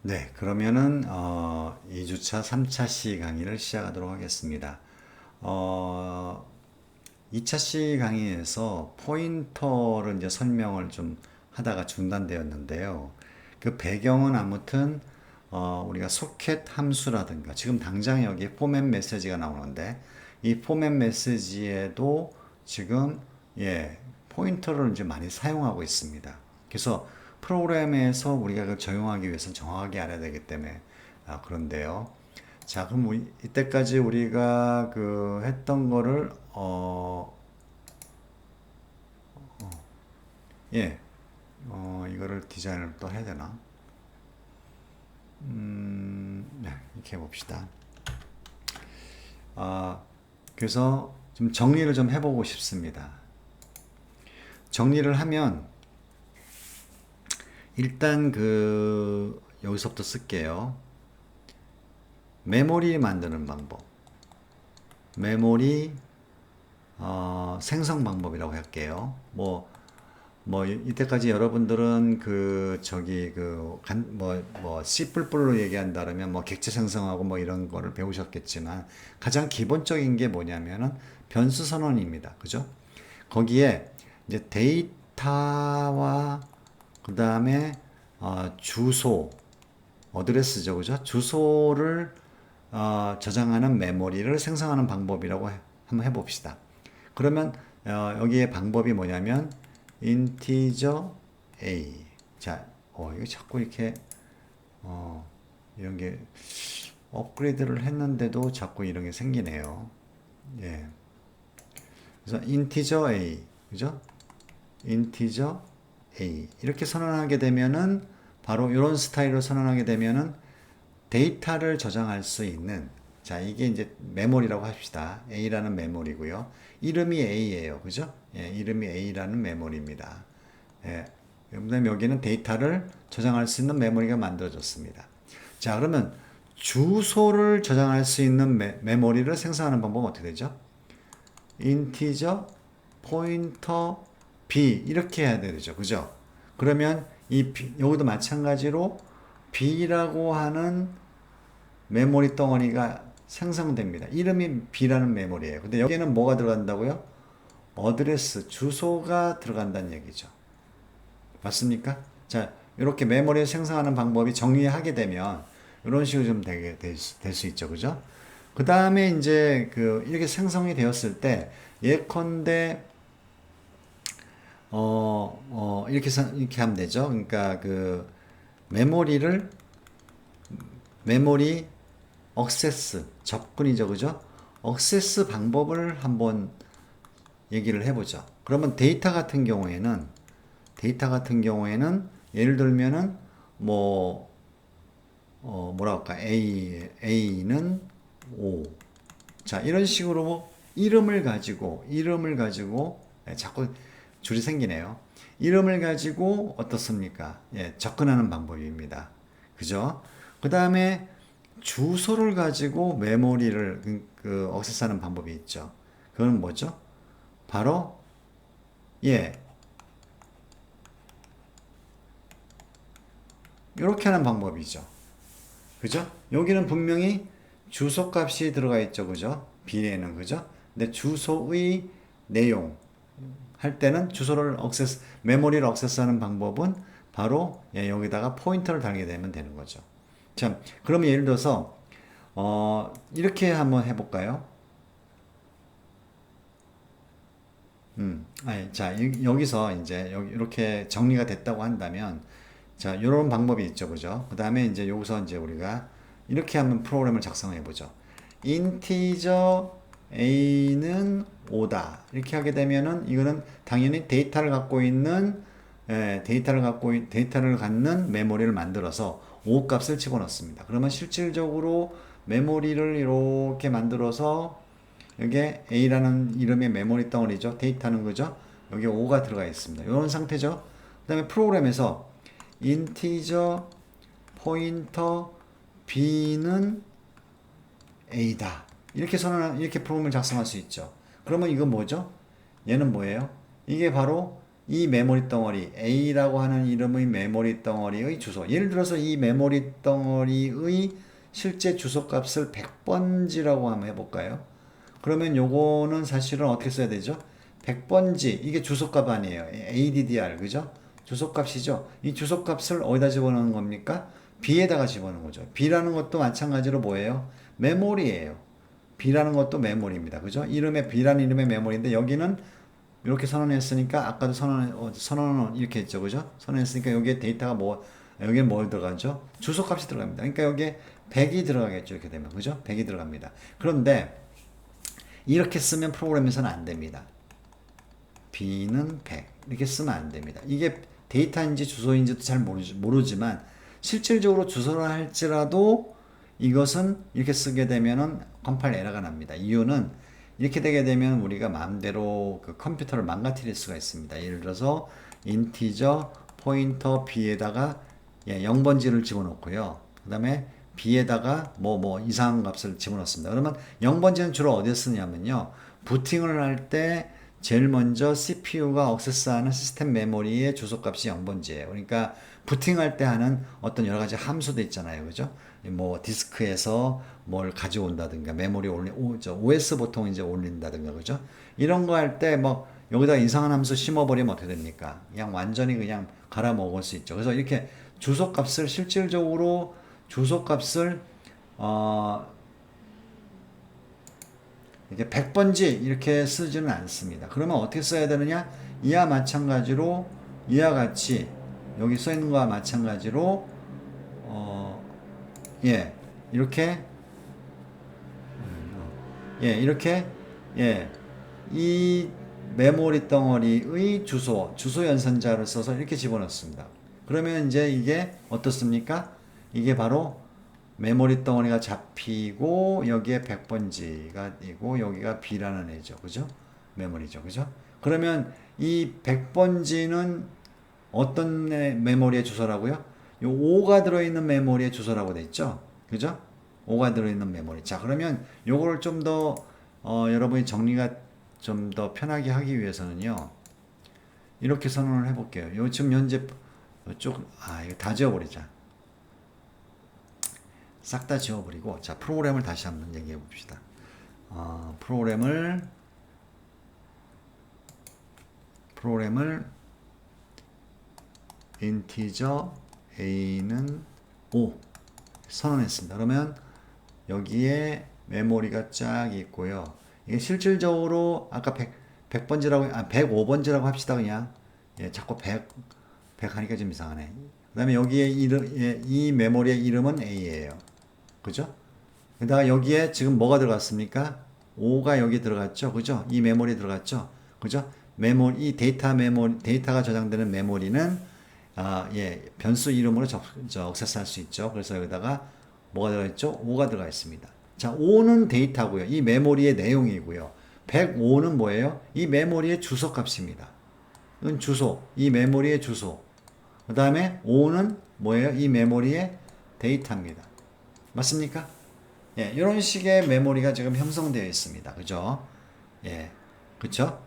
네, 그러면은 2주차, 3차 시 강의를 시작하도록 하겠습니다. 어, 2차 시 강의에서 포인터를 이제 설명을 좀 하다가 중단되었는데요. 그 배경은 아무튼 우리가 소켓 함수라든가 지금 당장 여기 포맷 메시지가 나오는데 이 포맷 메시지에도 지금 포인터를 이제 많이 사용하고 있습니다. 그래서 프로그램에서 우리가 그걸 적용하기 위해서는 정확하게 알아야 되기 때문에 그런데요. 자, 그럼 이때까지 우리가 그 했던 거를 예, 이거를 디자인을 또 해야 되나? 네, 이렇게 해봅시다. 아, 그래서 좀 정리를 좀 해보고 싶습니다. 정리를 하면 일단 그 여기서부터 쓸게요. 메모리 만드는 방법. 메모리 생성 방법이라고 할게요. 뭐 이때까지 여러분들은 그 저기 뭐 C++로 얘기한다면 뭐 객체 생성하고 뭐 이런 거를 배우셨겠지만 가장 기본적인 게 뭐냐면은 변수 선언입니다. 그죠? 거기에 이제 데이터와 그 다음에 주소, 어드레스죠, 그죠? 주소를 저장하는 메모리를 생성하는 방법이라고 한번 해봅시다. 그러면 여기에 방법이 뭐냐면 integer a. 자, 이거 자꾸 이렇게 이런 게 업그레이드를 했는데도 자꾸 이런 게 생기네요. 예. 그래서 integer a, 그죠? integer a 이렇게 선언하게 되면은 바로 이런 스타일로 선언하게 되면은 데이터를 저장할 수 있는, 자, 이게 이제 메모리라고 합시다. A라는 메모리고요. 이름이 A예요. 그죠? 예, 이름이 A라는 메모리입니다. 예. 그다음에 여기는 데이터를 저장할 수 있는 메모리가 만들어졌습니다. 자, 그러면 주소를 저장할 수 있는 메모리를 생성하는 방법은 어떻게 되죠? integer pointer b 이렇게 해야 되죠. 그죠? 그러면 여기도 마찬가지로 b라고 하는 메모리 덩어리가 생성됩니다. 이름이 b라는 메모리예요. 근데 여기에는 뭐가 들어간다고요? 어드레스, 주소가 들어간다는 얘기죠. 맞습니까? 자, 이렇게 메모리를 생성하는 방법이 정리하게 되면 이런 식으로 좀 되게 될 수 있죠. 그죠? 그 다음에 이제 이렇게 생성이 되었을 때 예컨대 이렇게 하면 되죠. 그러니까 메모리를 메모리 억세스 접근이죠. 그죠? 억세스 방법을 한번 얘기를 해보죠. 그러면 데이터 같은 경우에는 예를 들면은 뭐라 할까? A는 5. 자, 이런 식으로 이름을 가지고 자꾸 줄이 생기네요. 이름을 가지고 어떻습니까? 예, 접근하는 방법입니다. 그죠? 그 다음에 주소를 가지고 메모리를 억세스하는 방법이 있죠. 그건 뭐죠? 바로 예, 이렇게 하는 방법이죠. 그죠? 여기는 분명히 주소 값이 들어가 있죠. 그죠? B에는 그죠? 근데 주소의 내용 할 때는 메모리를 억세스하는 방법은 바로 여기다가 포인터를 달게 되면 되는 거죠. 참, 그러면 예를 들어서 이렇게 한번 해볼까요? 아니, 자, 여기서 이제 이렇게 정리가 됐다고 한다면, 자, 이런 방법이 있죠, 그죠? 그 다음에 이제 여기서 이제 우리가 이렇게 한번 프로그램을 작성해 보죠. integer a는 5다. 이렇게 하게 되면은 이거는 당연히 데이터를 갖는 메모리를 만들어서 5 값을 집어넣습니다. 그러면 실질적으로 메모리를 이렇게 만들어서 여기에 A라는 이름의 메모리 덩어리죠. 데이터는 그죠? 여기 5가 들어가 있습니다. 이런 상태죠. 그 다음에 프로그램에서 integer pointer b는 A다. 이렇게 프로그램을 작성할 수 있죠. 그러면 이건 뭐죠? 얘는 뭐예요? 이게 바로 이 메모리 덩어리 A라고 하는 이름의 메모리 덩어리의 주소. 예를 들어서 이 메모리 덩어리의 실제 주소 값을 100번지라고 한번 해볼까요? 그러면 요거는 사실은 어떻게 써야 되죠? 100번지 이게 주소값 아니에요. ADDR 그죠? 주소값이죠. 이 주소값을 어디다 집어넣는 겁니까? B에다가 집어넣는 거죠. B라는 것도 마찬가지로 뭐예요? 메모리예요. B라는 것도 메모리입니다. 그죠? 이름에 B라는 이름의 메모리인데 여기는 이렇게 선언했으니까 아까도 선언은 이렇게 했죠. 그죠? 선언했으니까 여기에 데이터가 뭐 여기는 뭘 들어가죠? 주소값이 들어갑니다. 그러니까 여기에 100이 들어가겠죠. 이렇게 되면. 그죠? 100이 들어갑니다. 그런데 이렇게 쓰면 프로그램에서는 안 됩니다. B는 100 이렇게 쓰면 안 됩니다. 이게 데이터인지 주소인지도 잘 모르지만 실질적으로 주소를 할지라도 이것은 이렇게 쓰게 되면은 컴파일 에러가 납니다. 이유는 이렇게 되게 되면 우리가 마음대로 그 컴퓨터를 망가뜨릴 수가 있습니다. 예를 들어서 인티저 포인터 B에다가 0번지를 집어넣고요. 그 다음에 B에다가 뭐 이상한 값을 집어넣습니다. 그러면 0번지는 주로 어디에 쓰냐면요. 부팅을 할 때 제일 먼저 CPU가 액세스하는 시스템 메모리의 주소값이 0번지예요. 그러니까 부팅할 때 하는 어떤 여러 가지 함수도 있잖아요. 그죠? 뭐 디스크에서 뭘 가져온다든가 메모리 OS 보통 이제 올린다든가 그죠? 이런 거 할 때 뭐 여기다 이상한 함수 심어버리면 어떻게 됩니까? 그냥 완전히 그냥 갈아 먹을 수 있죠. 그래서 이렇게 주소값을 실질적으로 주소값을 이렇게 100번지 이렇게 쓰지는 않습니다. 그러면 어떻게 써야 되느냐? 이와 마찬가지로 이와 같이 여기 써 있는 거와 마찬가지로 이렇게 이렇게 이 메모리 덩어리의 주소 연산자를 써서 이렇게 집어넣습니다. 그러면 이제 이게 어떻습니까? 이게 바로 메모리 덩어리가 잡히고 여기에 100번지가 있고 여기가 B라는 애죠. 그죠? 메모리죠. 그죠? 그러면 이 100번지는 어떤 메모리의 주소라고요? 요 5가 들어있는 메모리의 주소라고 돼 있죠. 그죠? 5가 들어있는 메모리. 자, 그러면 요거를 좀 더 여러분이 정리가 좀 더 편하게 하기 위해서는요. 이렇게 선언을 해볼게요. 요 지금 현재 이쪽 이거 다 지워버리자. 싹 다 지워버리고 자 프로그램을 다시 한번 얘기해 봅시다. 프로그램을 인티저 a는 5 선언했습니다. 그러면 여기에 메모리가 쫙 있고요. 이게 실질적으로 아까 100번지라고 105번지라고 합시다 그냥. 자꾸 100 하니까 좀 이상하네. 그 다음에 여기에 이 메모리의 이름은 A예요. 그죠? 게다가 여기에 지금 뭐가 들어갔습니까? 5가 여기 들어갔죠. 그죠? 이 메모리 들어갔죠. 그죠? 이 데이터가 저장되는 메모리는 변수 이름으로 액세스할 수 있죠. 그래서 여기다가 뭐가 들어있죠? 5가 들어가 있습니다. 자, 5는 데이터고요. 이 메모리의 내용이고요. 105는 뭐예요? 이 메모리의 주소 값입니다. 이건 주소, 이 메모리의 주소. 그 다음에 5는 뭐예요? 이 메모리의 데이터입니다. 맞습니까? 이런 식의 메모리가 지금 형성되어 있습니다. 그죠? 그쵸?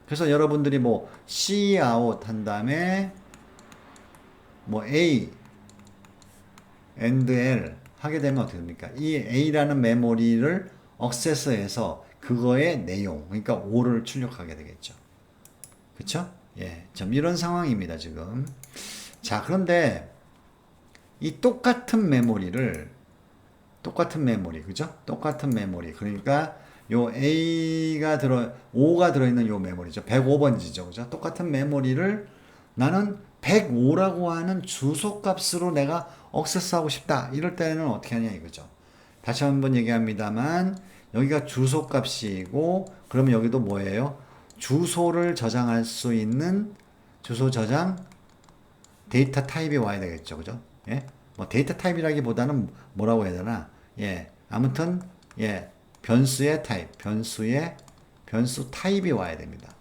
그래서 여러분들이 뭐 cout 한 다음에 뭐 a and l 하게 되면 어떻게 됩니까? 이 a라는 메모리를 액세스해서 그거의 내용, 그러니까 5를 출력하게 되겠죠. 그쵸? 좀 이런 상황입니다, 지금. 자, 그런데 이 똑같은 메모리, 그죠? 똑같은 메모리. 그러니까 요 5가 들어있는 요 메모리죠. 105번지죠. 그죠? 똑같은 메모리를 나는 105라고 하는 주소 값으로 내가 액세스하고 싶다. 이럴 때는 어떻게 하냐 이거죠. 다시 한번 얘기합니다만, 여기가 주소 값이고, 그러면 여기도 뭐예요? 주소를 저장할 수 있는 주소 저장 데이터 타입이 와야 되겠죠. 그죠? 뭐 데이터 타입이라기보다는 뭐라고 해야 되나? 아무튼 변수의 타입, 변수 타입이 와야 됩니다.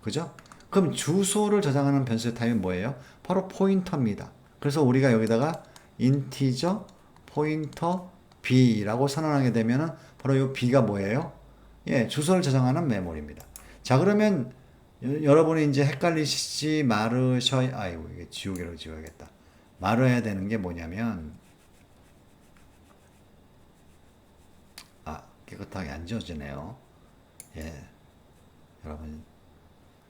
그죠? 그럼 주소를 저장하는 변수의 타입은 뭐예요? 바로 포인터입니다. 그래서 우리가 여기다가 인티저 포인터 b라고 선언하게 되면은 바로 이 b가 뭐예요? 주소를 저장하는 메모리입니다. 자, 그러면 여러분이 이제 헷갈리시지 말으셔야, 아이고, 이게 지우개로 지워야겠다. 말아야 되는 게 뭐냐면, 깨끗하게 안 지워지네요. 예, 여러분,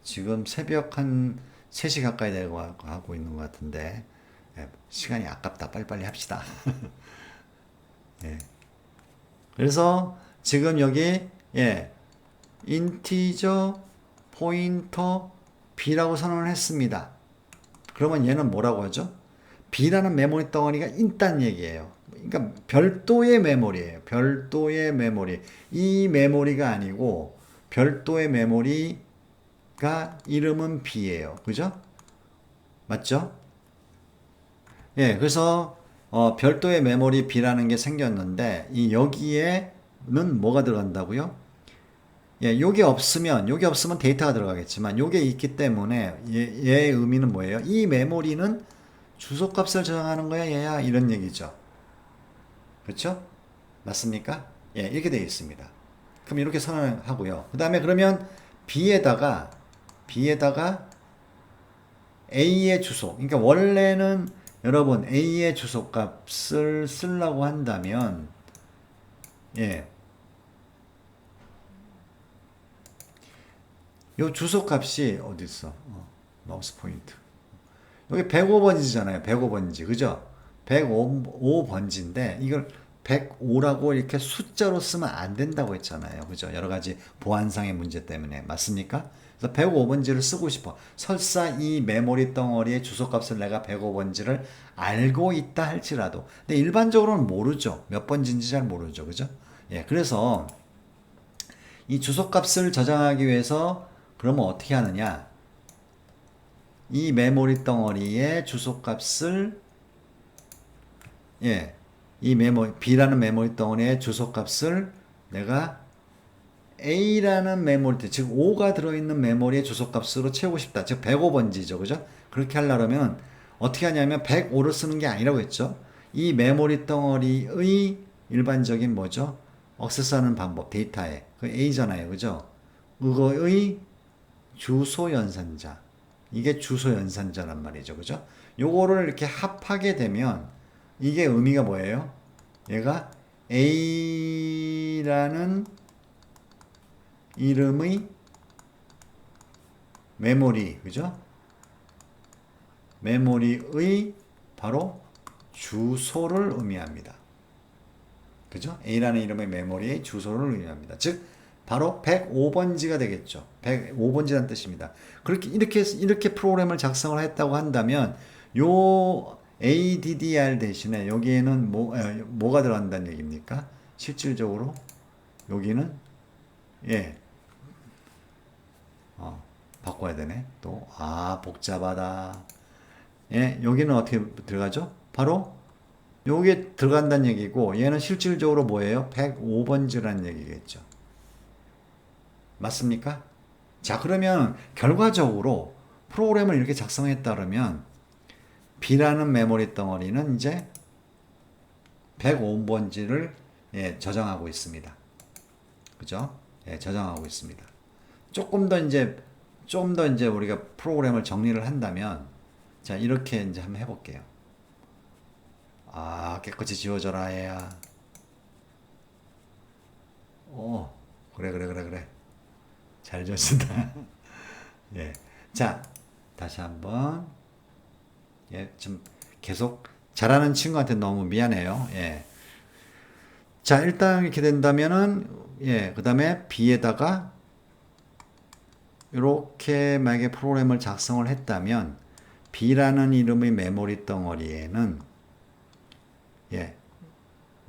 지금 새벽 한 3시 가까이 되고 하고 있는 것 같은데, 예, 시간이 아깝다. 빨리빨리 합시다. 예. 그래서 지금 여기, 예, 인티저 포인터 b라고 선언을 했습니다. 그러면 얘는 뭐라고 하죠? b라는 메모리 덩어리가 있다는 얘기예요. 그러니까 별도의 메모리예요. 별도의 메모리. 이 메모리가 아니고 별도의 메모리가 이름은 b예요. 그죠? 맞죠? 예, 그래서 별도의 메모리 b라는 게 생겼는데 이 여기에는 뭐가 들어간다고요? 예, 요게 없으면 데이터가 들어가겠지만 요게 있기 때문에 얘의 의미는 뭐예요? 이 메모리는 주소값을 저장하는 거야, 얘야 이런 얘기죠. 그렇죠? 맞습니까? 예, 이렇게 되어 있습니다. 그럼 이렇게 선언하고요. 그 다음에 그러면 B에다가 A의 주소. 그러니까 원래는 여러분 A의 주소값을 쓰려고 한다면 예, 요 주소값이 어디 있어? 마우스 포인트. 여기 105번지잖아요. 105번지. 그죠? 105번지인데 이걸 105라고 이렇게 숫자로 쓰면 안 된다고 했잖아요. 그죠? 여러 가지 보안상의 문제 때문에. 맞습니까? 그래서 105번지를 쓰고 싶어. 설사 이 메모리 덩어리의 주소값을 내가 105번지를 알고 있다 할지라도. 근데 일반적으로는 모르죠. 몇 번지인지 잘 모르죠. 그죠? 예, 그래서 이 주소값을 저장하기 위해서 그러면 어떻게 하느냐? 이 메모리 덩어리의 주소값을 예, 이 B라는 메모리 덩어리의 주소값을 내가 A라는 메모리, 즉 5가 들어있는 메모리의 주소값으로 채우고 싶다. 즉 105번지죠. 그죠? 그렇게 하려면 어떻게 하냐면 105를 쓰는 게 아니라고 했죠. 이 메모리 덩어리의 일반적인 뭐죠? 액세스하는 방법, 데이터에. 그 A잖아요. 그죠? 그거의 주소 연산자. 이게 주소 연산자란 말이죠. 그죠? 요거를 이렇게 합하게 되면 이게 의미가 뭐예요? 얘가 A라는 이름의 메모리, 그죠? 메모리의 바로 주소를 의미합니다. 그죠? A라는 이름의 메모리의 주소를 의미합니다. 즉, 바로 105번지가 되겠죠. 105번지라는 뜻입니다. 이렇게 프로그램을 작성을 했다고 한다면, 요 ADDR 대신에 여기에는 뭐가 들어간다는 얘기입니까? 실질적으로, 여기는, 예, 바꿔야 되네. 또, 복잡하다. 예, 여기는 어떻게 들어가죠? 바로, 요게 들어간다는 얘기고, 얘는 실질적으로 뭐예요? 105번지라는 얘기겠죠. 맞습니까? 자, 그러면 결과적으로 프로그램을 이렇게 작성했다 그러면 B라는 메모리 덩어리는 이제 105번지를 저장하고 있습니다. 그죠? 예, 저장하고 있습니다. 조금 더 이제 우리가 프로그램을 정리를 한다면 자, 이렇게 이제 한번 해볼게요. 깨끗이 지워져라, 얘야. 그래. 잘 지워진다. 예. 자, 다시 한번. 예, 좀 계속 잘하는 친구한테 너무 미안해요. 예. 자, 일단 이렇게 된다면은, 예, 그 다음에 B에다가 이렇게 만약에 프로그램을 작성을 했다면, B라는 이름의 메모리 덩어리에는, 예,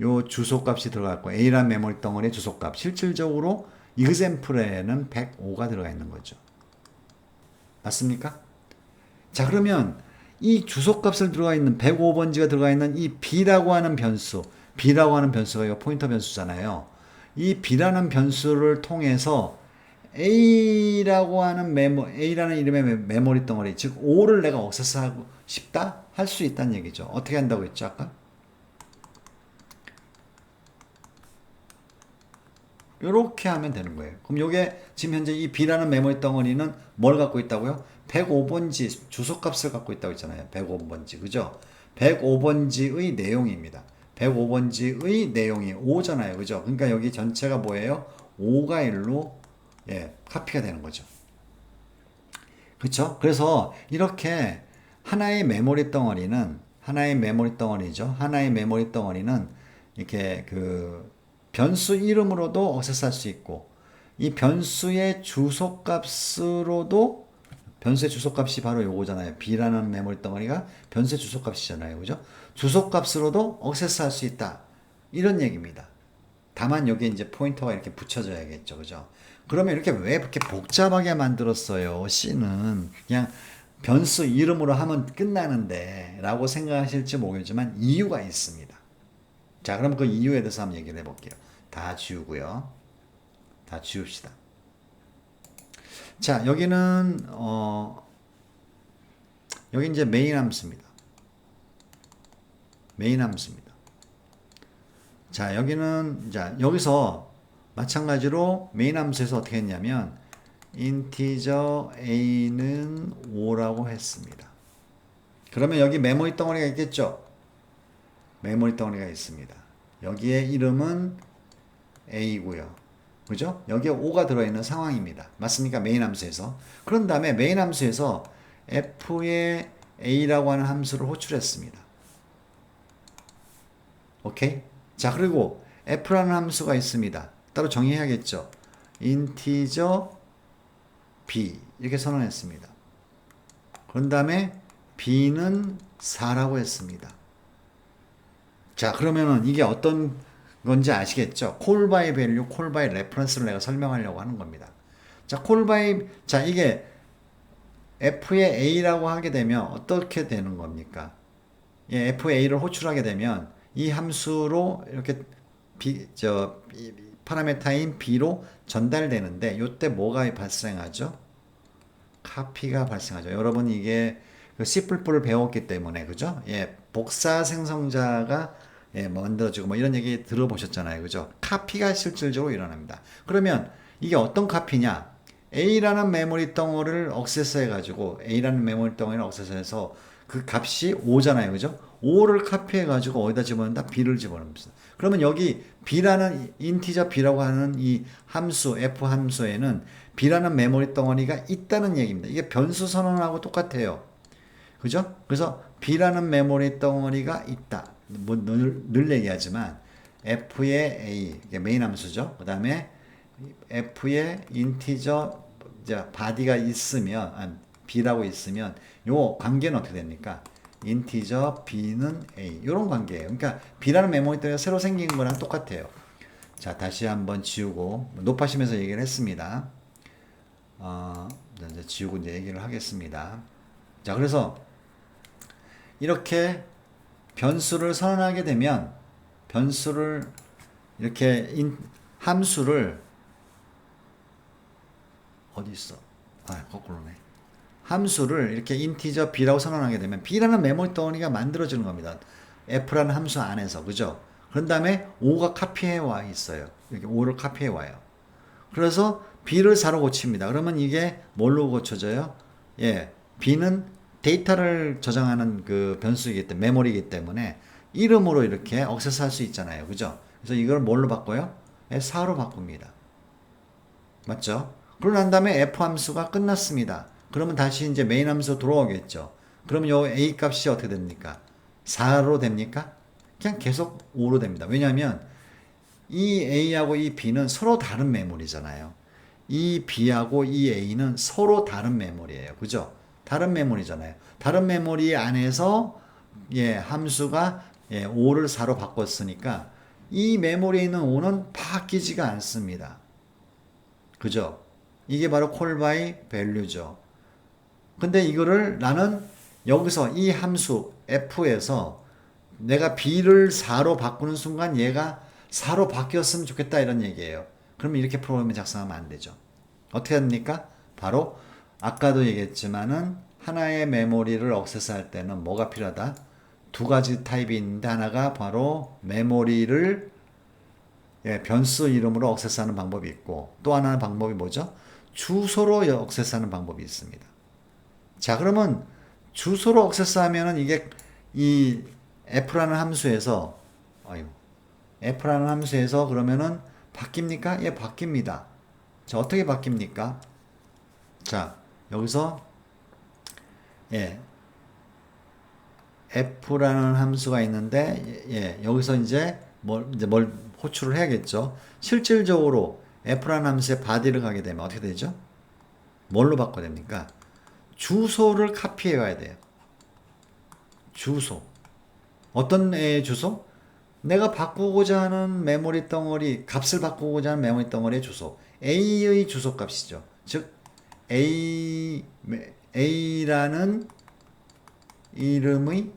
요 주소값이 들어갔고, A라는 메모리 덩어리의 주소값. 실질적으로 example에는 105가 들어가 있는 거죠. 맞습니까? 자, 그러면 이 주소값을 들어가 있는 105번지가 들어가 있는 이 B라고 하는 변수가 이거 포인터 변수잖아요. 이 B라는 변수를 통해서 A라는 이름의 메모리 덩어리, 즉 5를 내가 액세스하고 싶다? 할 수 있다는 얘기죠. 어떻게 한다고 했죠, 아까? 이렇게 하면 되는 거예요. 그럼 요게 지금 현재 이 B라는 메모리 덩어리는 뭘 갖고 있다고요? 105번지 주소값을 갖고 있다고 했잖아요. 105번지. 그죠? 105번지의 내용입니다. 105번지의 내용이 5잖아요. 그죠? 그러니까 여기 전체가 뭐예요? 5가 1로 예, 카피가 되는 거죠. 그렇죠? 그래서 이렇게 하나의 메모리 덩어리는 하나의 메모리 덩어리죠. 하나의 메모리 덩어리는 이렇게 그 변수 이름으로도 액세스할 수 있고 이 변수의 주소값으로도 변수의 주소값이 바로 요거잖아요. B라는 메모리 덩어리가 변수의 주소값이잖아요. 그죠? 주소값으로도 액세스할 수 있다. 이런 얘기입니다. 다만 여기에 이제 포인터가 이렇게 붙여져야겠죠. 그죠? 그러면 이렇게 왜 이렇게 복잡하게 만들었어요? C는 그냥 변수 이름으로 하면 끝나는데 라고 생각하실지 모르겠지만 이유가 있습니다. 자, 그럼 그 이유에 대해서 한번 얘기를 해볼게요. 다 지우고요. 다 지웁시다. 자, 여기는 여기 이제 메인 함수입니다. 메인 함수입니다. 자, 여기는 자, 여기서 마찬가지로 메인 함수에서 어떻게 했냐면 인티저 a는 5라고 했습니다. 그러면 여기 메모리 덩어리가 있겠죠? 메모리 덩어리가 있습니다. 여기에 이름은 a고요. 그죠? 여기에 5가 들어있는 상황입니다. 맞습니까? 메인 함수에서. 그런 다음에 메인 함수에서 f의 a라고 하는 함수를 호출했습니다. 오케이? 자, 그리고 f라는 함수가 있습니다. 따로 정의해야겠죠? 인티저 b 이렇게 선언했습니다. 그런 다음에 b는 4라고 했습니다. 자, 그러면은 이게 어떤 건지 아시겠죠? call by value, call by reference를 내가 설명하려고 하는 겁니다. 자, call by, 자, 이게 f의 a라고 하게 되면 어떻게 되는 겁니까? 예, fa를 호출하게 되면 이 함수로 이렇게 파라메타인 b로 전달되는데 이때 뭐가 발생하죠? 카피가 발생하죠. 여러분 이게 그 C++를 배웠기 때문에 그죠? 예, 복사 생성자가 예, 만들어지고 뭐 이런 얘기 들어보셨잖아요. 그죠? 카피가 실질적으로 일어납니다. 그러면 이게 어떤 카피냐? A라는 메모리 덩어리를 액세스해 가지고 A라는 메모리 덩어리를 액세스해서 그 값이 5잖아요. 그죠? 5를 카피해 가지고 어디다 집어넣는다? B를 집어넣습니다. 그러면 여기 B라는 인티저 B라고 하는 이 함수 F 함수에는 B라는 메모리 덩어리가 있다는 얘기입니다. 이게 변수 선언하고 똑같아요. 그죠? 그래서 B라는 메모리 덩어리가 있다. 뭐 늘 얘기하지만 F의 A, 이게 메인 함수죠. 그 다음에 F의 인티저 바디가 있으면 B라고 있으면 요 관계는 어떻게 됩니까? 인티저 B는 A 이런 관계예요. 그러니까 B라는 메모리 덩어리가 새로 생긴 거랑 똑같아요. 자, 다시 한번 지우고 높아시면서 얘기를 했습니다. 이제 지우고 이제 얘기를 하겠습니다. 자, 그래서 이렇게 변수를 선언하게 되면 변수를 이렇게 함수를 어디 있어? 거꾸로네. 함수를 이렇게 인티저 b라고 선언하게 되면 b라는 메모리 덩어리가 만들어지는 겁니다. f라는 함수 안에서 그죠? 그런 다음에 5가 카피해 와 있어요. 이렇게 5를 카피해 와요. 그래서 b를 4로 고칩니다. 그러면 이게 뭘로 고쳐져요? 예, b는 데이터를 저장하는 그 변수이기 때문에 메모리이기 때문에 이름으로 이렇게 액세스할 수 있잖아요. 그죠? 그래서 이걸 뭘로 바꿔요? 4로 바꿉니다. 맞죠? 그러고 난 다음에 f 함수가 끝났습니다. 그러면 다시 이제 메인 함수 돌아오겠죠. 그러면 요 a 값이 어떻게 됩니까? 4로 됩니까? 그냥 계속 5로 됩니다. 왜냐하면 이 a하고 이 b는 서로 다른 메모리잖아요. 이 b하고 이 a는 서로 다른 메모리예요. 그죠? 다른 메모리잖아요. 다른 메모리 안에서 예, 함수가 예, 5를 4로 바꿨으니까 이 메모리에 있는 5는 바뀌지가 않습니다. 그죠? 이게 바로 call by value죠. 근데 이거를 나는 여기서 이 함수 f에서 내가 b를 4로 바꾸는 순간 얘가 4로 바뀌었으면 좋겠다 이런 얘기예요. 그러면 이렇게 프로그램을 작성하면 안 되죠. 어떻게 합니까? 바로 아까도 얘기했지만은 하나의 메모리를 액세스할 때는 뭐가 필요하다? 두 가지 타입이 있는데 하나가 바로 메모리를 예, 변수 이름으로 억세스하는 방법이 있고 또 하나는 방법이 뭐죠? 주소로 억세스하는 방법이 있습니다. 자, 그러면 주소로 억세스하면은 이게 이 f라는 함수에서 아유, f라는 함수에서 그러면은 바뀝니까? 예, 바뀝니다. 자, 어떻게 바뀝니까? 자, 여기서 예, f라는 함수가 있는데 예, 여기서 이제 뭘 호출을 해야겠죠. 실질적으로 f라는 함수에 바디를 가게 되면 어떻게 되죠? 뭘로 바꿔야 됩니까? 주소를 카피해 가야 돼요. 주소. 어떤 애의 주소? 내가 바꾸고자 하는 메모리 덩어리, 값을 바꾸고자 하는 메모리 덩어리의 주소. A의 주소 값이죠. 즉, A라는 이름의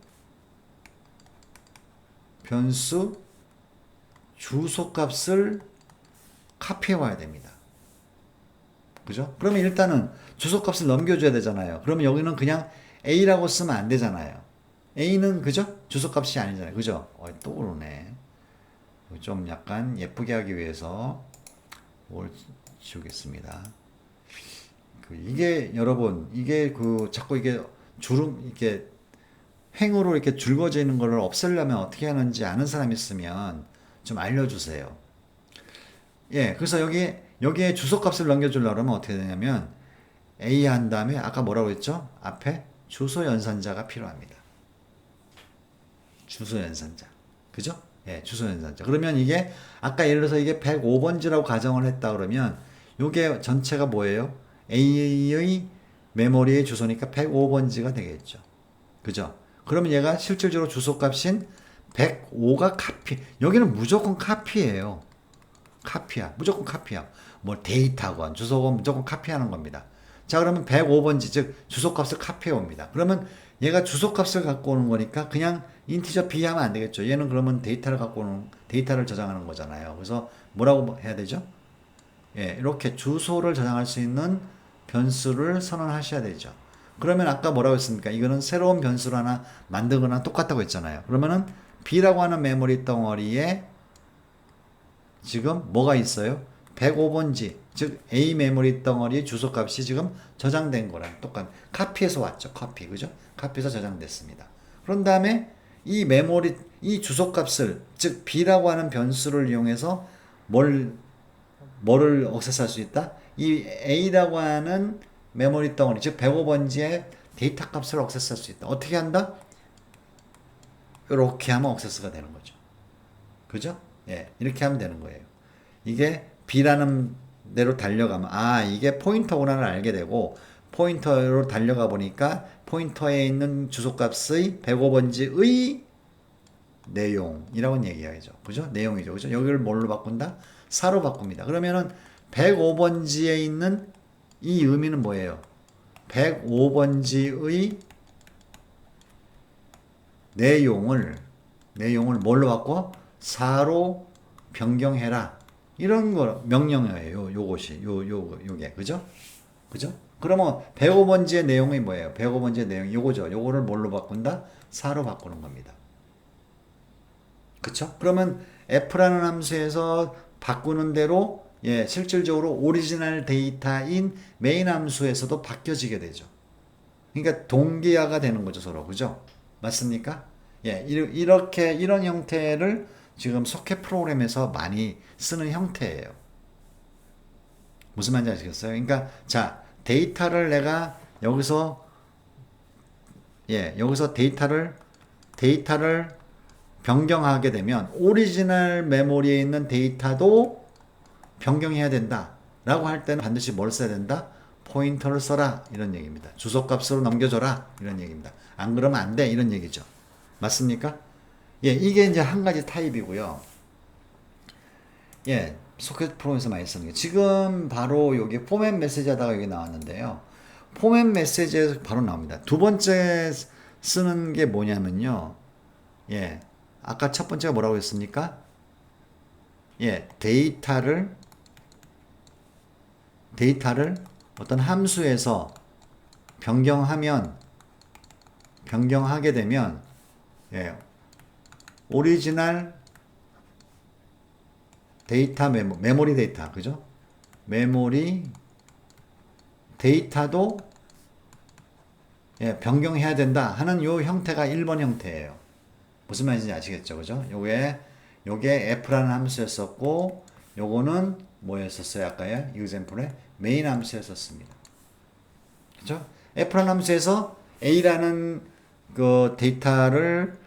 변수 주소 값을 카피해 와야 됩니다. 그죠? 그러면 일단은 주소 값을 넘겨줘야 되잖아요. 그러면 여기는 그냥 A라고 쓰면 안 되잖아요. A는 그죠? 주소 값이 아니잖아요. 그죠? 또 그러네. 좀 약간 예쁘게 하기 위해서 뭘 지우겠습니다. 이게 여러분, 이게 자꾸 이게 주름, 이렇게 횡으로 이렇게 줄거지는 걸 없애려면 어떻게 하는지 아는 사람 있으면 좀 알려주세요. 예, 그래서 여기에 주소 값을 넘겨주려고 하면 어떻게 되냐면 A 한 다음에 아까 뭐라고 했죠? 앞에 주소 연산자가 필요합니다. 주소 연산자. 그죠? 예, 주소 연산자. 그러면 이게 아까 예를 들어서 이게 105번지라고 가정을 했다 그러면 이게 전체가 뭐예요? A의 메모리의 주소니까 105번지가 되겠죠. 그죠? 그러면 얘가 실질적으로 주소 값인 105가 카피. 여기는 무조건 카피예요. 카피야. 무조건 카피야. 뭐 데이터건 주소건 무조건 카피하는 겁니다. 자, 그러면 105번지 즉 주소 값을 카피해 옵니다. 그러면 얘가 주소 값을 갖고 오는 거니까 그냥 인티저 b 하면 안 되겠죠. 얘는 그러면 데이터를 갖고 오는 데이터를 저장하는 거잖아요. 그래서 뭐라고 해야 되죠? 예, 이렇게 주소를 저장할 수 있는 변수를 선언하셔야 되죠. 그러면 아까 뭐라고 했습니까? 이거는 새로운 변수를 하나 만들거나 똑같다고 했잖아요. 그러면은 b라고 하는 메모리 덩어리에 지금 뭐가 있어요? 105번지, 즉 A 메모리 덩어리 주소값이 지금 저장된 거랑 똑같. 카피해서 왔죠. 카피, 그죠? 카피해서 저장됐습니다. 그런 다음에 이 주소값을, 즉 B라고 하는 변수를 이용해서 뭐를 억세스할 수 있다? 이 A라고 하는 메모리 덩어리, 즉 105번지의 데이터 값을 억세스할 수 있다. 어떻게 한다? 이렇게 하면 억세스가 되는 거죠. 그죠? 예, 이렇게 하면 되는 거예요. 이게 B라는 대로 달려가면 이게 포인터구나를 알게 되고 포인터로 달려가 보니까 포인터에 있는 주소값의 105번지의 내용이라고 얘기하죠. 그죠? 내용이죠. 그죠? 여기를 뭘로 바꾼다? 4로 바꿉니다. 그러면은 105번지에 있는 이 의미는 뭐예요? 105번지의 내용을 뭘로 바꿔? 4로 변경해라. 이런 거 명령어예요. 요게. 그죠? 그죠? 그러면 105번지의 내용이 뭐예요? 105번지의 내용 요거죠. 요거를 뭘로 바꾼다? 4로 바꾸는 겁니다. 그쵸? 그러면 f라는 함수에서 바꾸는 대로 예, 실질적으로 오리지널 데이터인 메인 함수에서도 바뀌어지게 되죠. 그러니까 동기화가 되는 거죠, 서로. 그죠? 맞습니까? 예, 이런 형태를 지금 소켓 프로그램에서 많이 쓰는 형태예요. 무슨 말인지 아시겠어요? 그러니까 자, 데이터를 내가 여기서 데이터를 변경하게 되면 오리지널 메모리에 있는 데이터도 변경해야 된다 라고 할 때는 반드시 뭘 써야 된다? 포인터를 써라 이런 얘기입니다. 주소값으로 넘겨줘라 이런 얘기입니다. 안 그러면 안 돼 이런 얘기죠. 맞습니까? 예, 이게 이제 한 가지 타입이고요. 예, 소켓 프로에서 많이 쓰는 게 지금 바로 여기 포맷 메시지 하다가 여기 나왔는데요. 포맷 메시지에서 바로 나옵니다. 두 번째 쓰는 게 뭐냐면요. 예, 아까 첫 번째가 뭐라고 했습니까? 예, 데이터를 어떤 함수에서 변경하게 되면 예, 오리지널 데이터 메모리 데이터, 그죠? 메모리 데이터도 예, 변경해야 된다 하는 요 형태가 1번 형태예요. 무슨 말인지 아시겠죠? 그죠? 요게 f라는 함수였었고, 요거는 뭐였었어요? 아까요? example에 main 함수였었습니다. 그죠? f라는 함수에서 a라는 그 데이터를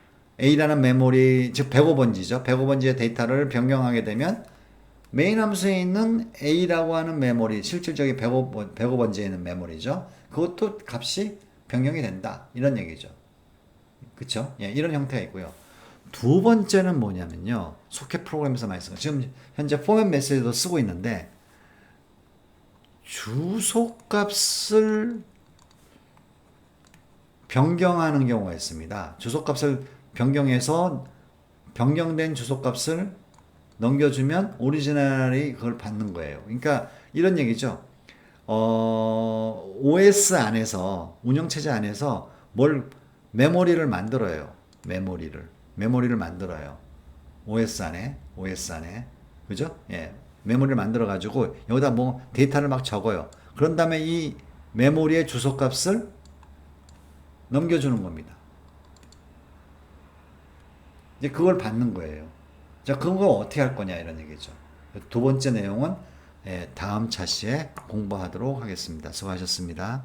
a라는 메모리, 즉 105번지죠. 105번지의 데이터를 변경하게 되면 메인 함수에 있는 a라고 하는 메모리, 실질적인 105번지에 있는 메모리죠. 그것도 값이 변경이 된다. 이런 얘기죠. 그쵸? 예, 이런 형태가 있고요. 두 번째는 뭐냐면요. 소켓 프로그램에서 많이 쓰고, 지금 현재 포맷 메시지도 쓰고 있는데, 주소값을 변경하는 경우가 있습니다. 주소값을 변경해서 변경된 주소값을 넘겨주면 오리지널이 그걸 받는 거예요. 그러니까 이런 얘기죠. OS 안에서, 운영체제 안에서 메모리를 만들어요. 메모리를 만들어요. OS 안에. 그죠? 예. 메모리를 만들어가지고 여기다 뭐 데이터를 막 적어요. 그런 다음에 이 메모리의 주소값을 넘겨주는 겁니다. 이제 그걸 받는 거예요. 자, 그걸 어떻게 할 거냐 이런 얘기죠. 두 번째 내용은 다음 차시에 공부하도록 하겠습니다. 수고하셨습니다.